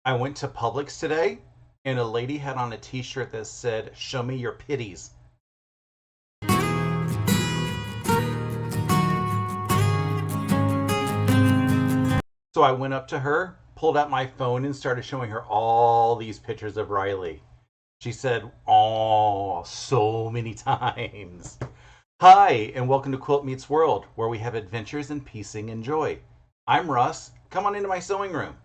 I went to Publix today and a lady had on a t-shirt that said, "Show me your pitties." So I went up to her, pulled out my phone, and started showing her all these pictures of Riley. She said, "Oh, so many times." Hi, and welcome to Quilt Meets World, where we have adventures in piecing and joy. I'm Russ. Come on into my sewing room.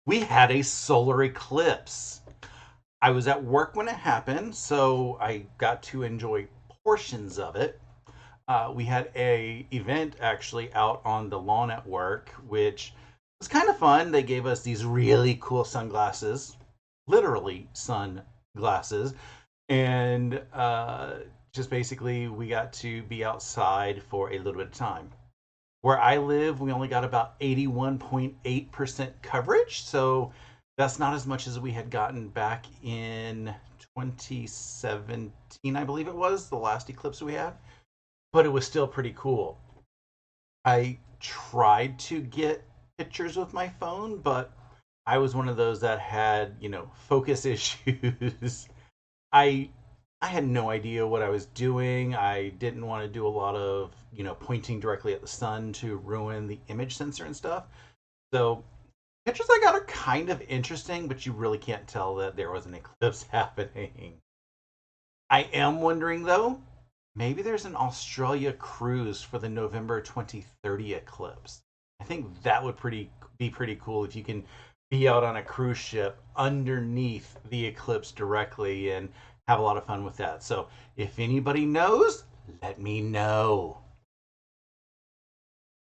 We had a solar eclipse. I was at work when it happened, so I got to enjoy portions of it. We had a event actually out on the lawn at work, which was kind of fun. They gave us these really cool sunglasses, literally sunglasses, and just basically we got to be outside for a little bit of time. Where I live, we only got about 81.8% coverage, so that's not as much as we had gotten back in 2017, I believe it was, the last eclipse we had, but it was still pretty cool. I tried to get pictures with my phone, but I was one of those that had, focus issues. I I had no idea what I was doing. I didn't want to do a lot of, pointing directly at the sun to ruin the image sensor and stuff. So pictures I got are kind of interesting, but you really can't tell that there was an eclipse happening. I am wondering though, maybe there's an Australia cruise for the November 2030 eclipse. I think that would be pretty cool if you can be out on a cruise ship underneath the eclipse directly and have a lot of fun with that. So if anybody knows, let me know.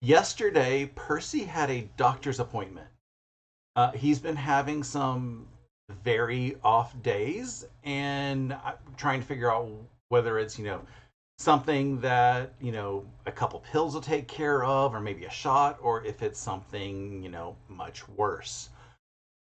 Yesterday, Percy had a doctor's appointment. He's been having some very off days, and I'm trying to figure out whether it's, something that, a couple pills will take care of, or maybe a shot, or if it's something, much worse.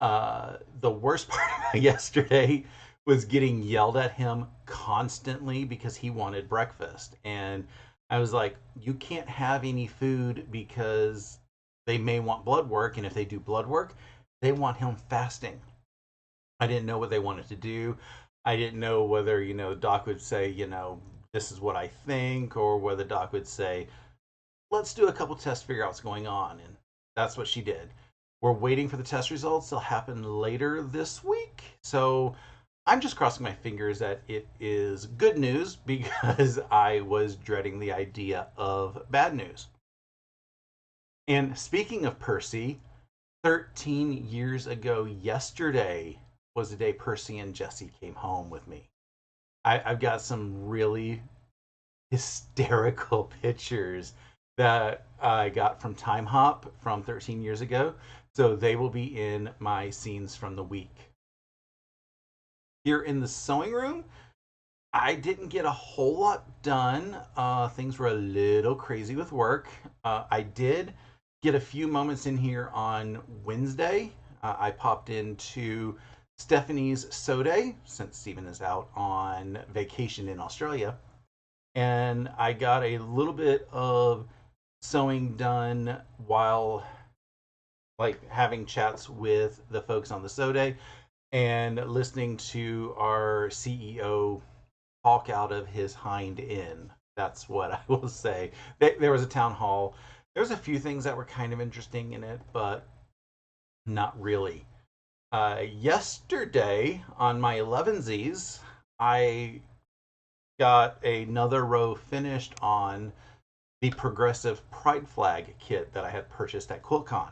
The worst part about yesterday was getting yelled at him constantly because he wanted breakfast. And I was like, you can't have any food because they may want blood work. And if they do blood work, they want him fasting. I didn't know what they wanted to do. I didn't know whether, Doc would say, this is what I think, or whether Doc would say, let's do a couple tests to figure out what's going on. And that's what she did. We're waiting for the test results. They'll happen later this week. So I'm just crossing my fingers that it is good news because I was dreading the idea of bad news. And speaking of Percy, 13 years ago yesterday was the day Percy and Jesse came home with me. I've got some really hysterical pictures that I got from Time Hop from 13 years ago. So they will be in my scenes from the week. Here in the sewing room, I didn't get a whole lot done. Things were a little crazy with work. I did get a few moments in here on Wednesday. I popped into Stephanie's sew day since Stephen is out on vacation in Australia. And I got a little bit of sewing done while like having chats with the folks on the sew day and listening to our CEO talk out of his hind end. That's what I will say. There was a town hall. There was a few things that were kind of interesting in it, but not really. Yesterday on my 11sies, I got another row finished on the Progressive Pride Flag kit that I had purchased at QuiltCon.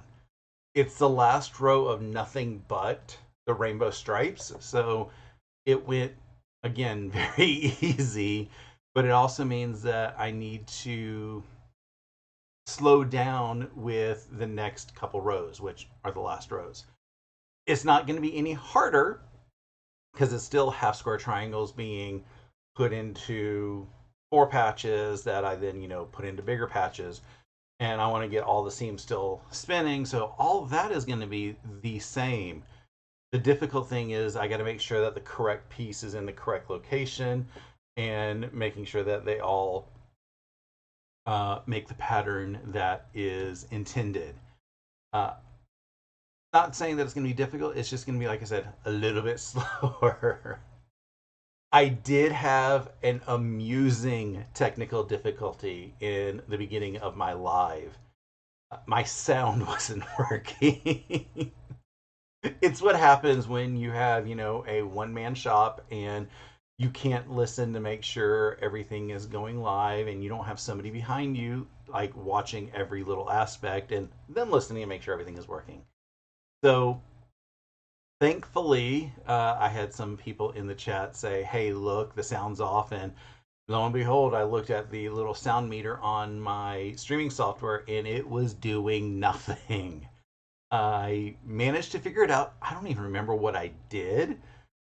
It's the last row of nothing but the rainbow stripes, so it went again very easy, but it also means that I need to slow down with the next couple rows, which are the last rows. It's not going to be any harder because it's still half square triangles being put into 4 patches that I then, put into bigger patches. And I want to get all the seams still spinning. So all of that is going to be the same. The difficult thing is I got to make sure that the correct piece is in the correct location and making sure that they all make the pattern that is intended. Uh, Not saying that it's going to be difficult. It's just going to be, like I said, a little bit slower. I did have an amusing technical difficulty in the beginning of my live. My sound wasn't working. It's what happens when you have, a one man shop and you can't listen to make sure everything is going live and you don't have somebody behind you like watching every little aspect and then listening to make sure everything is working. So thankfully, I had some people in the chat say, "Hey, look, the sound's off." And lo and behold, I looked at the little sound meter on my streaming software and it was doing nothing. I managed to figure it out. I don't even remember what I did,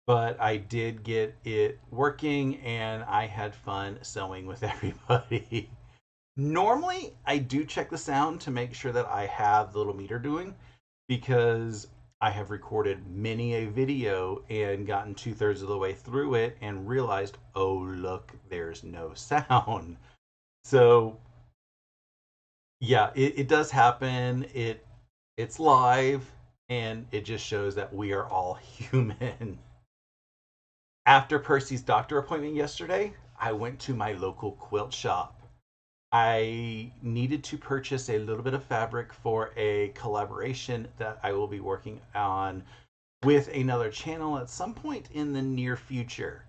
but I did get it working and I had fun sewing with everybody. Normally, I do check the sound to make sure that I have the little meter doing because I have recorded many a video and gotten 2/3 of the way through it and realized, oh, look, there's no sound. So, yeah, it does happen. It's live and it just shows that we are all human. After Percy's doctor appointment yesterday, I went to my local quilt shop. I needed to purchase a little bit of fabric for a collaboration that I will be working on with another channel at some point in the near future.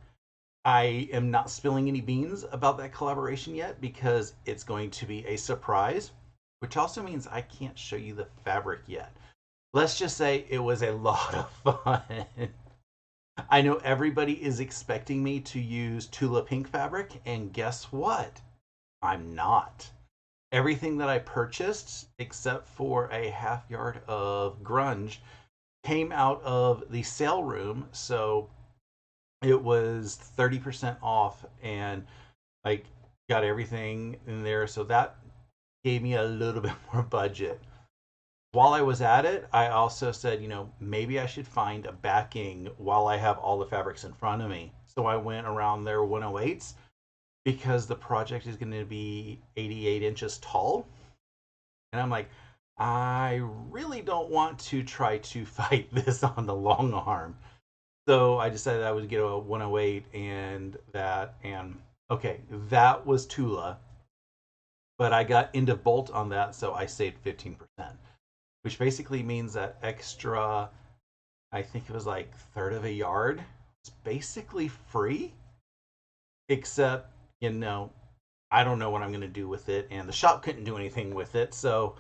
I am not spilling any beans about that collaboration yet because it's going to be a surprise, which also means I can't show you the fabric yet. Let's just say it was a lot of fun. I know everybody is expecting me to use Tula Pink fabric, and guess what? I'm not. Everything that I purchased, except for a half yard of grunge, came out of the sale room. So it was 30% off, and like got everything in there. So that gave me a little bit more budget. While I was at it, I also said, maybe I should find a backing while I have all the fabrics in front of me. So I went around their 108s because the project is going to be 88 inches tall. And I'm like, I really don't want to try to fight this on the long arm. So I decided I would get a 108 and that. And okay, that was Tula. But I got into bolt on that, so I saved 15%, which basically means that extra, I think it was like third of a yard, it's basically free, except, I don't know what I'm going to do with it, and the shop couldn't do anything with it, so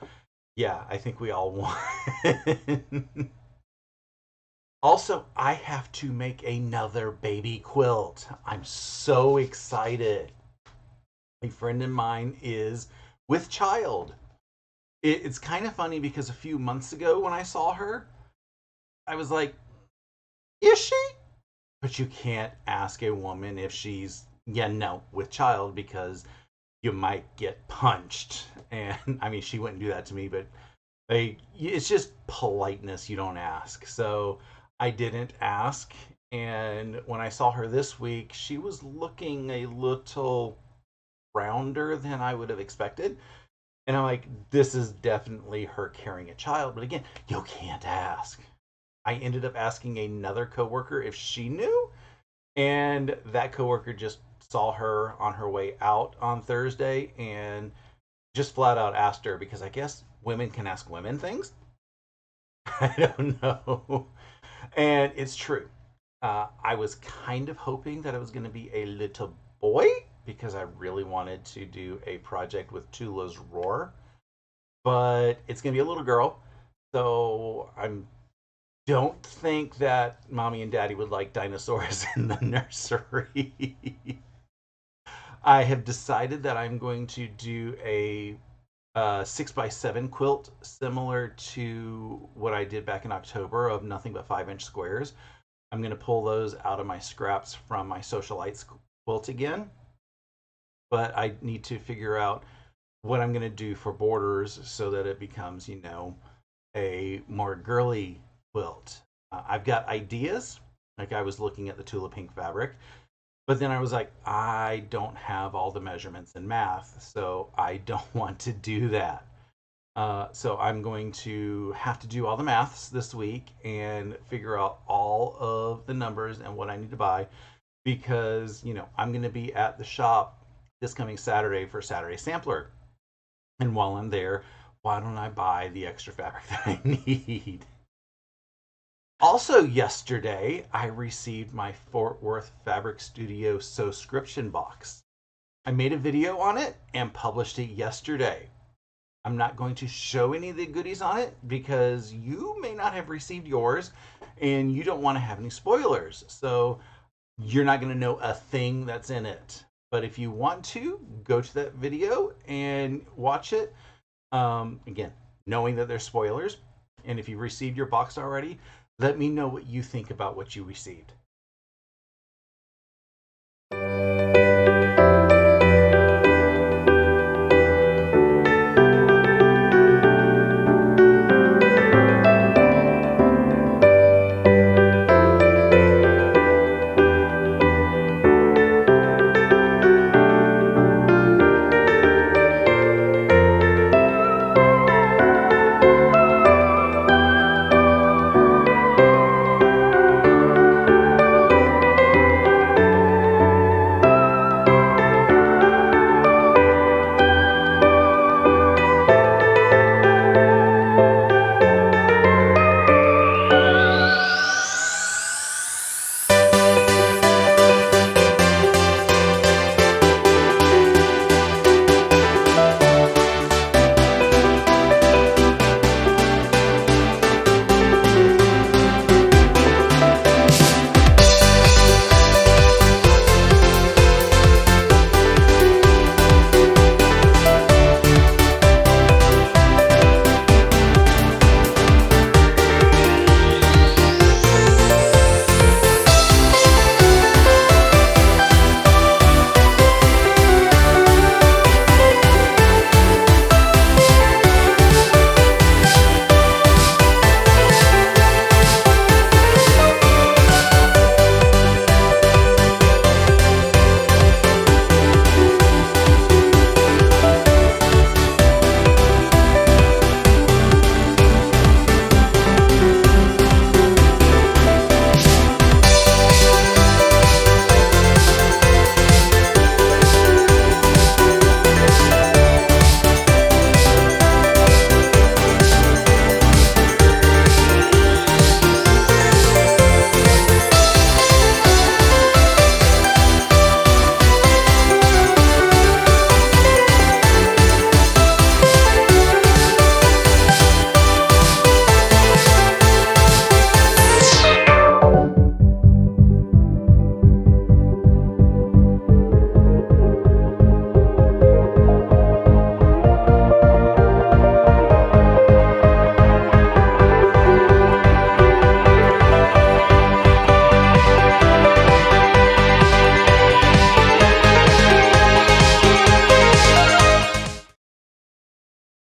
yeah, I think we all won. Also, I have to make another baby quilt. I'm so excited. A friend of mine is with child. It's kind of funny because a few months ago when I saw her, I was like, is she? But you can't ask a woman if she's, yeah, no, with child because you might get punched. And I mean, she wouldn't do that to me, but like, it's just politeness. You don't ask. So I didn't ask. And when I saw her this week, she was looking a little rounder than I would have expected. And I'm like, this is definitely her carrying a child. But again, you can't ask. I ended up asking another coworker if she knew, and that coworker just saw her on her way out on Thursday and just flat out asked her because I guess women can ask women things. I don't know. And it's true. I was kind of hoping that it was going to be a little boy because I really wanted to do a project with Tula's Roar, but it's going to be a little girl. So I don't think that mommy and daddy would like dinosaurs in the nursery. I have decided that I'm going to do a 6x7 quilt similar to what I did back in October of nothing but 5-inch squares. I'm going to pull those out of my scraps from my socialites quilt again, but I need to figure out what I'm going to do for borders so that it becomes, a more girly quilt. I've got ideas. Like I was looking at the Tula Pink fabric, but then I was like, I don't have all the measurements in math, so I don't want to do that. So I'm going to have to do all the maths this week and figure out all of the numbers and what I need to buy because, I'm going to be at the shop this coming Saturday for Saturday Sampler. And while I'm there, why don't I buy the extra fabric that I need? Also, yesterday, I received my Fort Worth Fabric Studio subscription box. I made a video on it and published it yesterday. I'm not going to show any of the goodies on it because you may not have received yours and you don't want to have any spoilers. So you're not going to know a thing that's in it. But if you want to, go to that video and watch it. Again, knowing that there's spoilers. And if you've received your box already, let me know what you think about what you received.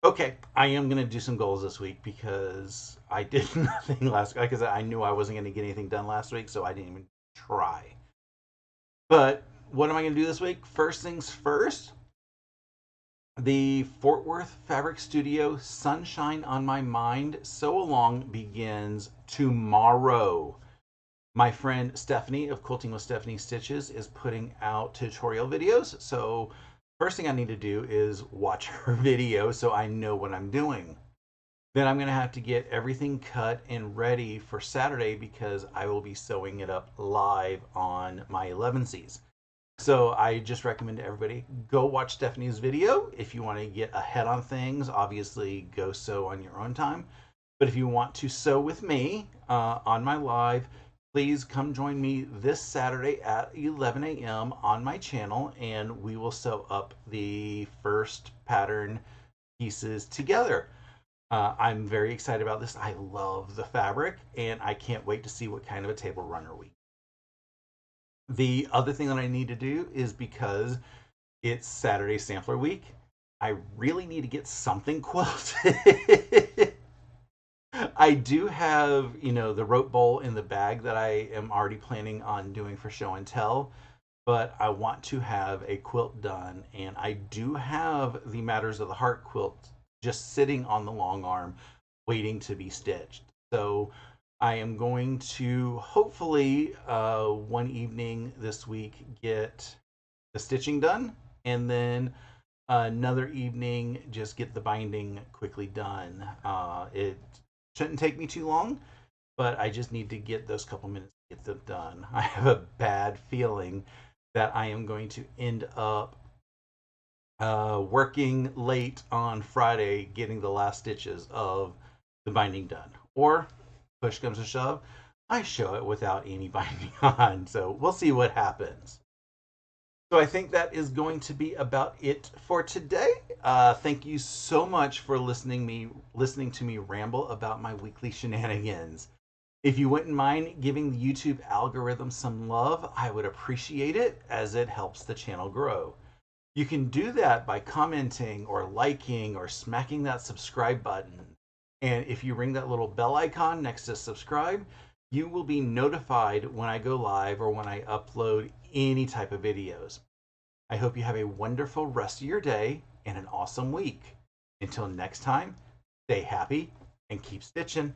Okay, I am going to do some goals this week because I did nothing last week because I knew I wasn't going to get anything done last week, so I didn't even try. But what am I going to do this week? First things first, the Fort Worth Fabric Studio Sunshine on My Mind Sew Along begins tomorrow. My friend Stephanie of Quilting with Stephanie Stitches is putting out tutorial videos, so first thing I need to do is watch her video so I know what I'm doing. Then I'm going to have to get everything cut and ready for Saturday because I will be sewing it up live on my 11Cs. So I just recommend to everybody, go watch Stephanie's video. If you want to get ahead on things, obviously go sew on your own time. But if you want to sew with me on my live, please come join me this Saturday at 11 a.m. on my channel, and we will sew up the first pattern pieces together. I'm very excited about this. I love the fabric, and I can't wait to see what kind of a table runner we. The other thing that I need to do is because it's Saturday Sampler Week, I really need to get something quilted. I do have, the rope bowl in the bag that I am already planning on doing for show and tell, but I want to have a quilt done, and I do have the Matters of the Heart quilt just sitting on the long arm waiting to be stitched. So I am going to hopefully one evening this week get the stitching done, and then another evening just get the binding quickly done. It shouldn't take me too long, but I just need to get those couple minutes to get them done. I have a bad feeling that I am going to end up working late on Friday getting the last stitches of the binding done. Or, push comes to shove, I show it without any binding on. So we'll see what happens. So I think that is going to be about it for today. Thank you so much for listening to me ramble about my weekly shenanigans. If you wouldn't mind giving the YouTube algorithm some love, I would appreciate it, as it helps the channel grow. You can do that by commenting or liking or smacking that subscribe button. And if you ring that little bell icon next to subscribe, you will be notified when I go live or when I upload any type of videos. I hope you have a wonderful rest of your day and an awesome week. Until next time, stay happy and keep stitching.